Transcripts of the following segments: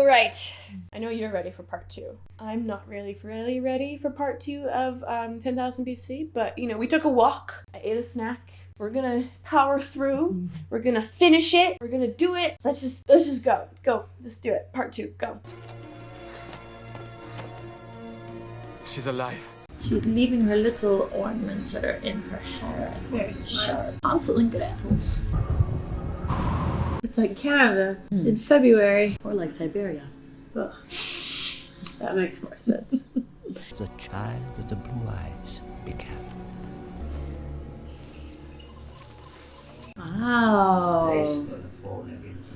Alright. I know you're ready for part 2. I'm not really ready for part 2 of 10,000 BC, but, we took a walk. I ate a snack. We're gonna power through. We're gonna finish it. We're gonna do it. Let's just go. Go. Let's do it. Part 2. Go. She's alive. She's leaving her little ornaments that are in her hair. Very smart. Hansel and Gretel. It's like Canada in February. Or like Siberia. Ugh. That makes more sense. The child with the blue eyes began. Wow.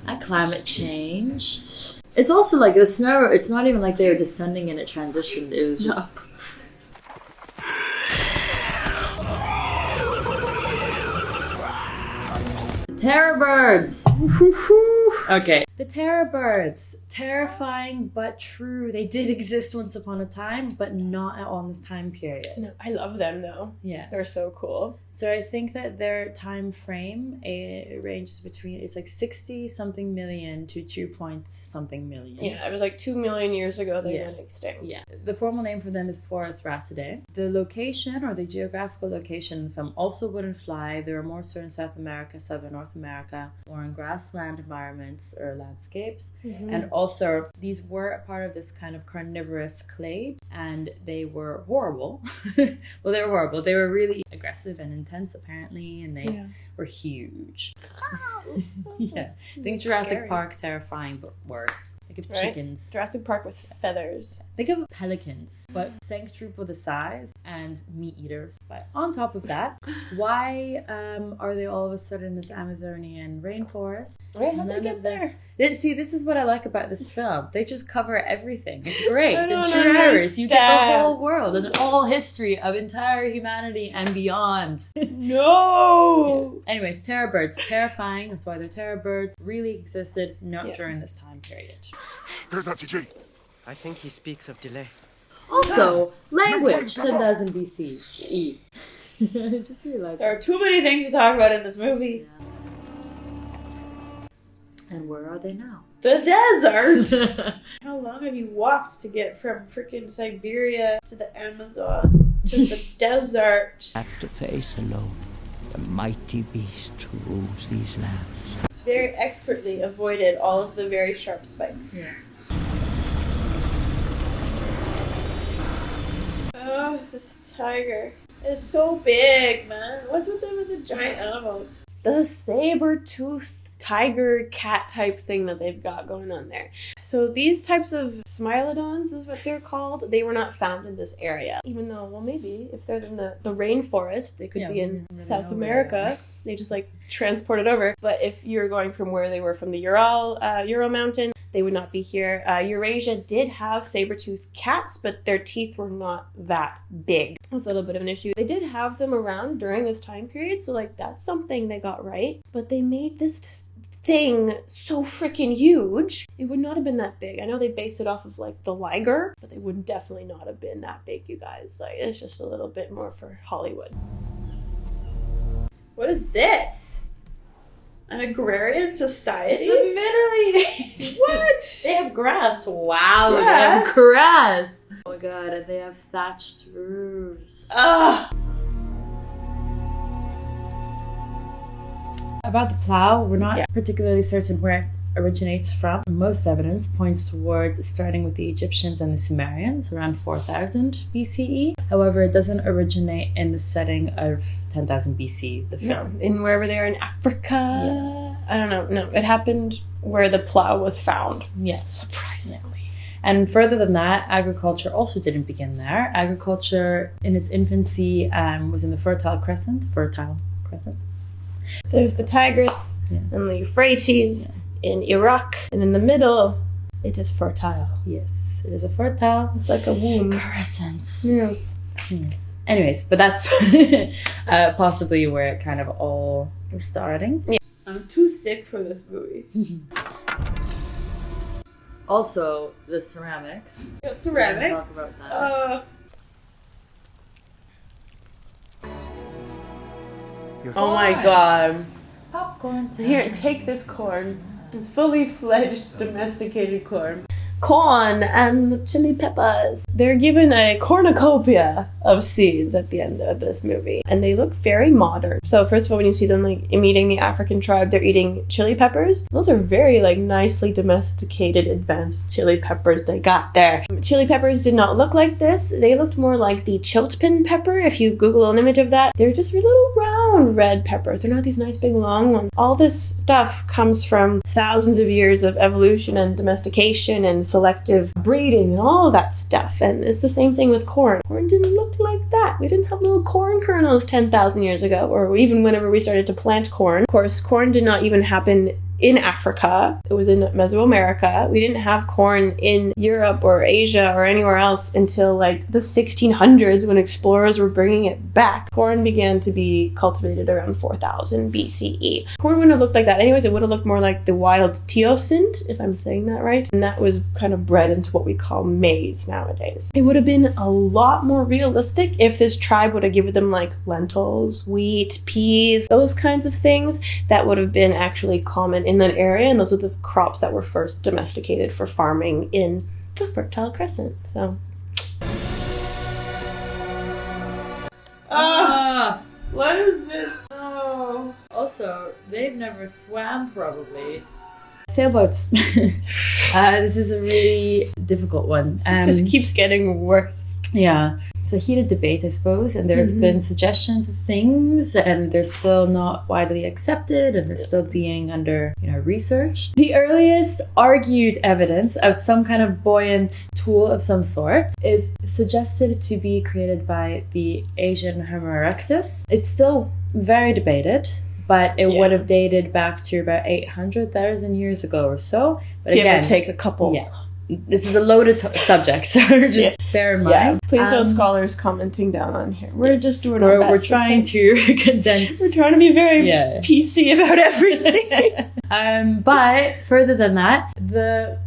That climate changed. It's also like the snow, it's not even like they were descending and it transitioned. It was just... No. Terror birds! Okay. The terror birds. Terrifying but true. They did exist once upon a time, but not on this time period. No, I love them though. Yeah. They're so cool. So I think that their time frame ranges between, it's like 60 something million to 2 point something million. Yeah, it was like 2 million years ago they went extinct. Yeah. The formal name for them is Forest Racidae. The location or the geographical location of them also wouldn't fly. They were more so in South America, Southern North America, or in grassland environments or landscapes. And also these were a part of this kind of carnivorous clade, and they were horrible. Well, they were horrible. They were really aggressive and intense apparently, and they were huge. Yeah. Think Jurassic Park terrifying but worse. Think of chickens. Jurassic Park with feathers. Think of pelicans, but centuple the size and meat eaters. But on top of that, why are they all of a sudden in this Amazonian rainforest? How did they get there? See, this is what I like about this film. They just cover everything. It's great. In 2 hours, understand. you get the whole world and all history of entire humanity and beyond. No! Yeah. Anyways, terror birds. Terrifying. That's why they're terror birds. Really existed not during this time period. Where's that CG? I think he speaks of delay. Also, language. 10,000 BCE. I just realized. There are too many things to talk about in this movie. Yeah. And where are they now? The desert! How long have you walked to get from freaking Siberia to the Amazon to the desert? Have to face alone the mighty beast who rules these lands. Very expertly avoided all of the very sharp spikes. Yes. Oh, this tiger. It's so big, man. What's with them and the giant animals? The saber-toothed tiger cat type thing that they've got going on there. So these types of smilodons is what they're called. They were not found in this area. Even though, well, maybe if they're in the rainforest, they could be in South America. They just transported over. But if you're going from where they were from the Ural Mountain, they would not be here. Eurasia did have saber-toothed cats, but their teeth were not that big. That's a little bit of an issue. They did have them around during this time period, so that's something they got right. But they made this thing so freaking huge. It would not have been that big. I know they based it off of the liger, but they would definitely not have been that big, you guys. It's just a little bit more for Hollywood. What is this? An agrarian society? It's the Middle Ages. What? They have grass. Wow, Grass? they have grass. Oh my god, and they have thatched roofs. Ugh. About the plow, we're not particularly certain where it originates from. Most evidence points towards starting with the Egyptians and the Sumerians around 4000 BCE. However, it doesn't originate in the setting of 10,000 BC, the film. No, in wherever they are in Africa. Yes. I don't know. No, it happened where the plow was found. Yes. Surprisingly. And further than that, agriculture also didn't begin there. Agriculture in its infancy was in the Fertile Crescent. So there's the Tigris and the Euphrates in Iraq, and in the middle, it is fertile. Yes, it is a fertile. It's like a womb. Crescent. Yes. Yes. Anyways, but that's possibly where it kind of all was starting. Yeah. I'm too sick for this movie. Also, the ceramics. Yeah, ceramic. We'll talk about that. Oh my god. Popcorn. Here, take this corn. It's fully fledged domesticated corn. corn and the chili peppers. They're given a cornucopia of seeds at the end of this movie, and they look very modern. So first of all, when you see them like meeting the African tribe, they're eating chili peppers. Those are very like nicely domesticated, advanced chili peppers they got there. Chili peppers did not look like this. They looked more like the chiltepin pepper. If you Google an image of that, they're just little round red peppers. They're not these nice big long ones. All this stuff comes from thousands of years of evolution and domestication and selective breeding and all of that stuff. And it's the same thing with corn. Corn didn't look like that. We didn't have little corn kernels 10,000 years ago, or even whenever we started to plant corn. Of course, corn did not even happen in Africa. It was in Mesoamerica. We didn't have corn in Europe or Asia or anywhere else until like the 1600s when explorers were bringing it back. Corn began to be cultivated around 4000 BCE. Corn wouldn't have looked like that anyways. It would have looked more like the wild teosint, if I'm saying that right. And that was kind of bred into what we call maize nowadays. It would have been a lot more realistic if this tribe would have given them like lentils, wheat, peas, those kinds of things that would have been actually common in that area, and those are the crops that were first domesticated for farming in the Fertile Crescent. So what is this? Oh, Also, they've never swam probably. Sailboats. This is a really difficult one. it just keeps getting worse. Yeah. It's a heated debate, I suppose, and there's been suggestions of things, and they're still not widely accepted, and they're still being under, research. The earliest argued evidence of some kind of buoyant tool of some sort is suggested to be created by the Asian Homo erectus. It's still very debated, but it would have dated back to about 800,000 years ago or so. But Give again, or take a couple. Yeah. This is a loaded subject, so just bear in mind. Please no scholars commenting down on here. We're just doing our best. We're trying to condense. We're trying to be very PC about everything. But further than that, the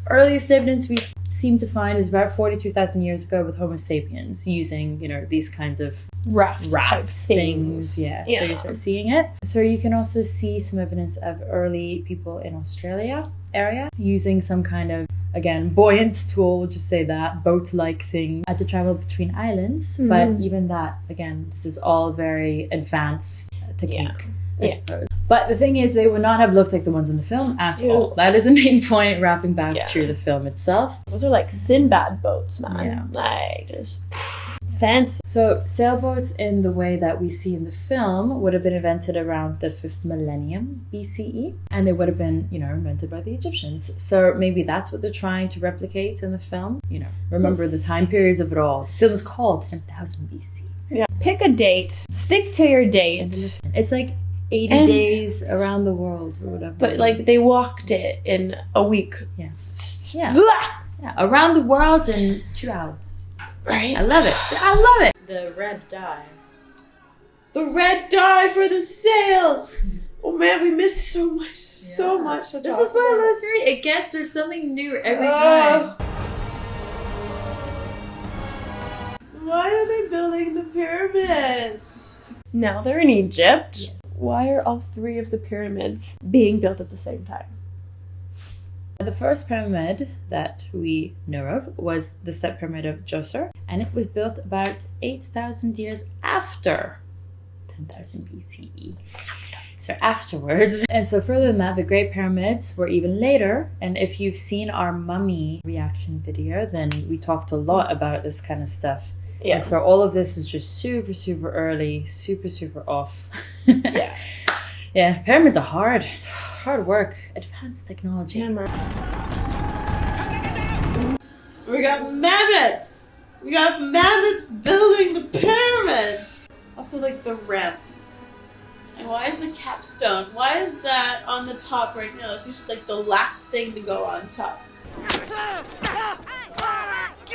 earliest evidence we seem to find is about 42,000 years ago with Homo sapiens using, these kinds of raft type things. Yeah, so you start seeing it. So you can also see some evidence of early people in Australia area using some kind of, again, buoyant tool, we'll just say that, boat-like thing to travel between islands. But even that, again, this is all very advanced technique, I suppose. But the thing is, they would not have looked like the ones in the film at all. That is the main point, wrapping back through the film itself. Those are like Sinbad boats, man. Yeah. Like, just fancy. So sailboats in the way that we see in the film would have been invented around the 5th millennium BCE, and they would have been, invented by the Egyptians. So maybe that's what they're trying to replicate in the film. Remember the time periods of it all. The film is called 10,000 BC. Yeah. Pick a date. Stick to your date. It's like 80 days around the world or whatever. But like they walked it in a week. Yeah. Yeah. Around the world in 2 hours. Right? I love it. I love it. The red dye. The red dye for the sails. Oh man, we missed so much. So much to talk This is one of about. those there's something new every time. Why are they building the pyramids? Now they're in Egypt. Yes. Why are all 3 of the pyramids being built at the same time? The first pyramid that we know of was the Step Pyramid of Djoser, and it was built about 8,000 years after 10,000 BCE. So afterwards. And so further than that, the Great Pyramids were even later. And if you've seen our mummy reaction video, then we talked a lot about this kind of stuff. Yeah. And so all of this is just super, super early, super, super off. Yeah. Yeah, pyramids are hard work, advanced technology. Yeah, man. We got mammoths! We got mammoths building the pyramids! Also, like, the ramp. And why is the capstone? Why is that on the top right now? It's just like the last thing to go on top.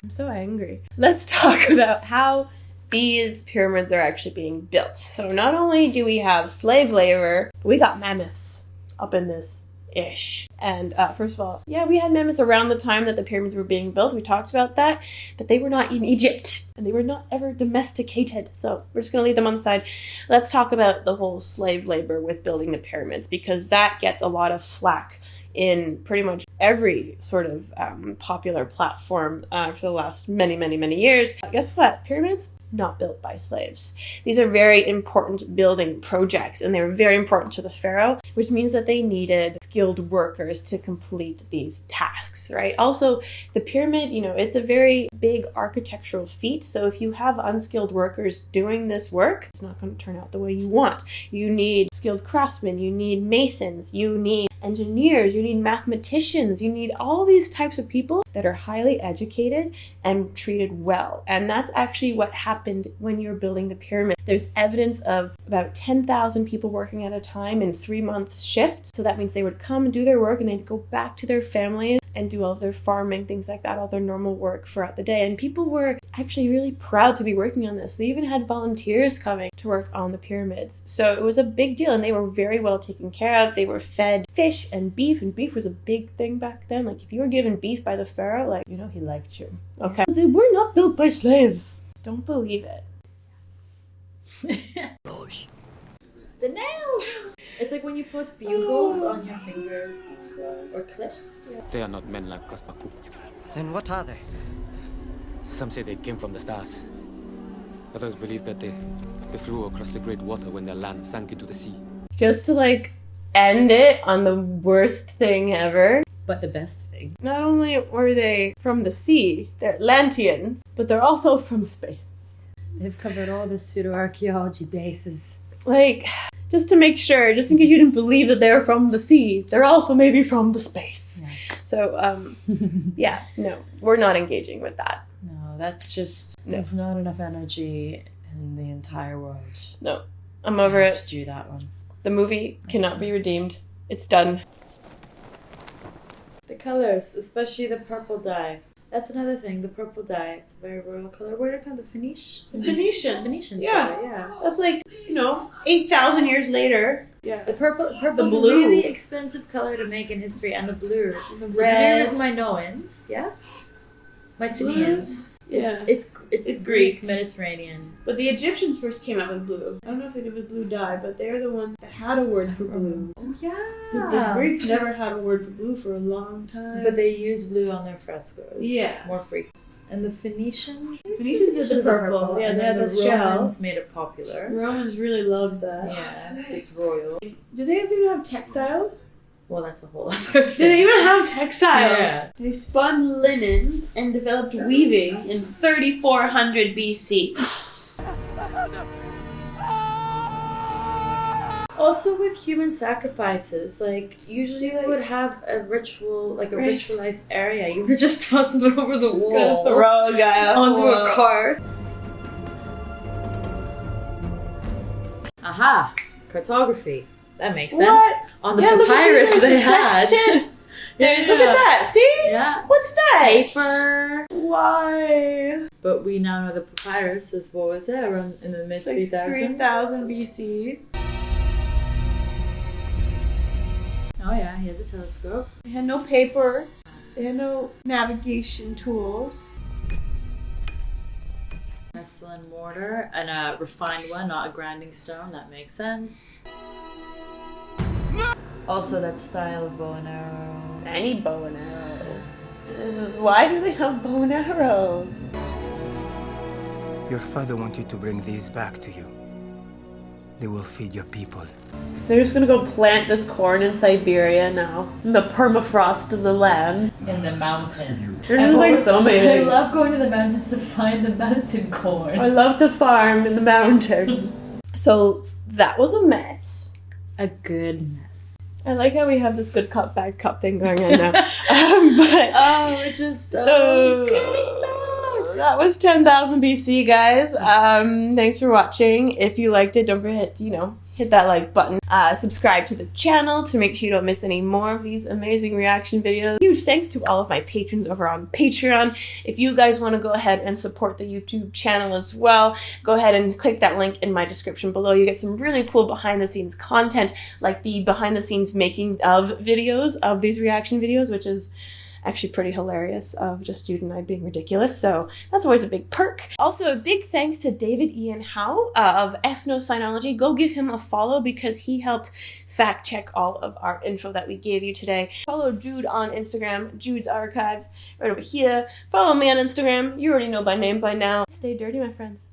I'm so angry. Let's talk about how these pyramids are actually being built. So not only do we have slave labor, we got mammoths up in this ish. And first of all, yeah, we had mammoths around the time that the pyramids were being built. We talked about that, but they were not in Egypt and they were not ever domesticated. So we're just gonna leave them on the side. Let's talk about the whole slave labor with building the pyramids, because that gets a lot of flack in pretty much every sort of popular platform for the last many, many, many years. Guess what? Pyramids? Not built by slaves. These are very important building projects, and they were very important to the pharaoh, which means that they needed skilled workers to complete these tasks, right? Also, the pyramid, you know, it's a very big architectural feat, so if you have unskilled workers doing this work, it's not going to turn out the way you want. You need skilled craftsmen, you need masons, you need engineers, you need mathematicians, you need all these types of people that are highly educated and treated well. And that's actually what happened when you're building the pyramid. There's evidence of about 10,000 people working at a time in 3 months shifts. So that means they would come and do their work and they'd go back to their families and do all their farming, things like that, all their normal work throughout the day. And people were actually really proud to be working on this. They even had volunteers coming to work on the pyramids. So it was a big deal, and they were very well taken care of. They were fed fish and beef was a big thing back then. Like, if you were given beef by the pharaoh, like, you know, he liked you. Okay. They were not built by slaves. Don't believe it. The nails! It's like when you put bugles on your fingers or clips. They are not men like us, Baku. Then what are they? Some say they came from the stars. Others believe that they flew across the great water when their land sank into the sea. Just to, like, end it on the worst thing ever. But the best thing. Not only were they from the sea, they're Atlanteans, but they're also from space. They've covered all the pseudo-archaeology bases. Like, just to make sure, just in case you didn't believe that they're from the sea, they're also maybe from the space. Yeah. So, yeah, no, we're not engaging with that. No, that's just, there's not enough energy in the entire world. No, I'm over it. To do that one. The movie cannot be redeemed. It's done. The colors, especially the purple dye. That's another thing, the purple dye. It's a very royal color. Where did it come? The Phoenicians? Phoenicians. Yeah. Yeah. That's like, 8,000 years later. Yeah. The purple's The blue. a really expensive color to make in history, and the blue. The Blue red. is Minoans, yeah? Mycenaeans. Yeah. It's Greek, Mediterranean. But the Egyptians first came out with blue. I don't know if they did with blue dye, but they're the ones that had a word for blue. Oh yeah. Because the Greeks never had a word for blue for a long time. But they use blue on their frescoes. Yeah. More frequently. And the Phoenicians? Phoenicians did the purple. Yeah, and they then had the the shell. Romans made it popular. Romans really loved that. Yeah, because it's royal. Do they even have textiles? Well, that's a whole other thing. Do they even have textiles? Yeah. They spun linen and developed weaving in 3400 BC. Also with human sacrifices, like usually they would have a ritual, like a Right. ritualized area. You would just toss them over the wall Gonna throw a guy off onto the wall. a cart. Aha! Cartography. That makes sense. What? On the Yeah, look, papyrus see, they there's the had. sextant. There's, look Yeah. at that. See? Yeah. What's that? Paper. Why? But we now know the papyrus is, what was it, around in the mid It's like 3000s? 3000 BC. Oh yeah, he has a telescope. They had no paper. They had no navigation tools. Pestle and mortar, and a refined one, not a grinding stone. That makes sense. Also, that style of bow and arrow. Any bow and arrow. This is why do they have bow and arrows? Your father wanted to bring these back to you. They will feed your people. They're just gonna go plant this corn in Siberia now. In the permafrost of the land. In the mountain. They're just like filming. I love going to the mountains to find the mountain corn. I love to farm in the mountain. So that was a mess. A good mess. I like how we have this good cup, bad cup thing going on now. But Oh, we're just so that was 10,000 BC, guys. Thanks for watching. If you liked it, don't forget to, hit that like button. Subscribe to the channel to make sure you don't miss any more of these amazing reaction videos. Huge thanks to all of my patrons over on Patreon. If you guys want to go ahead and support the YouTube channel as well, go ahead and click that link in my description below. You get some really cool behind the scenes content, like the behind the scenes making of videos of these reaction videos, which is actually pretty hilarious of just Jude and I being ridiculous. So that's always a big perk. Also, a big thanks to David Ian Howe of Ethnocynology. Go give him a follow because he helped fact check all of our info that we gave you today. Follow Jude on Instagram, Jude's Archives, right over here. Follow me on Instagram. You already know by name by now. Stay dirty, my friends.